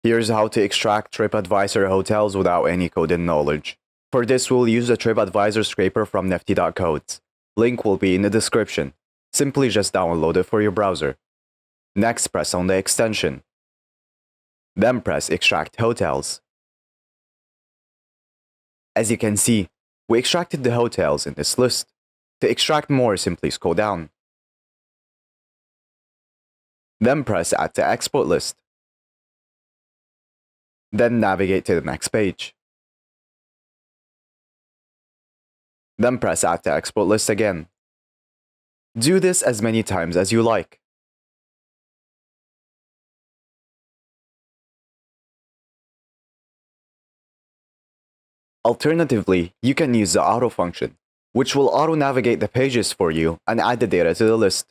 Here's how to extract Tripadvisor Hotels without any coding knowledge. For this, we'll use a Tripadvisor scraper from nifty.codes. Link will be in the description. Simply just download it for your browser. Next, press on the extension. Then press Extract Hotels. As you can see, we extracted the hotels in this list. To extract more, simply scroll down. Then press Add to Export List. Then navigate to the next page. Then press Add to Export List again. Do this as many times as you like. Alternatively, you can use the auto function, which will auto-navigate the pages for you and add the data to the list.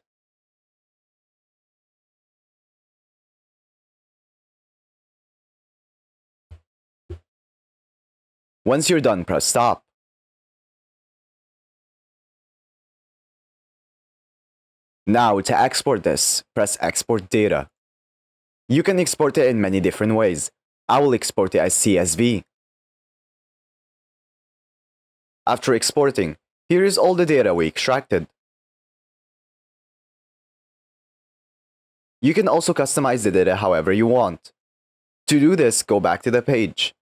Once you're done, press Stop. Now, to export this, press Export Data. You can export it in many different ways. I will export it as CSV. After exporting, here is all the data we extracted. You can also customize the data however you want. To do this, go back to the page.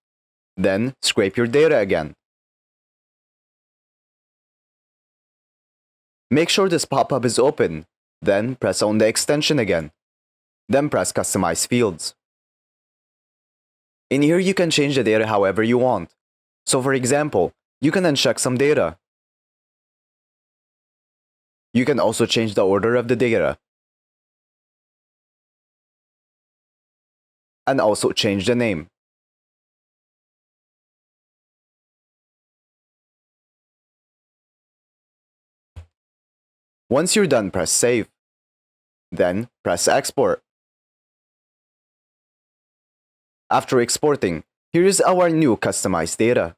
Then, scrape your data again. Make sure this pop-up is open. Then, press on the extension again. Then press Customize Fields. In here, you can change the data however you want. So for example, you can uncheck some data. You can also change the order of the data. And also change the name. Once you're done, press Save. Then press Export. After exporting, here is our new customized data.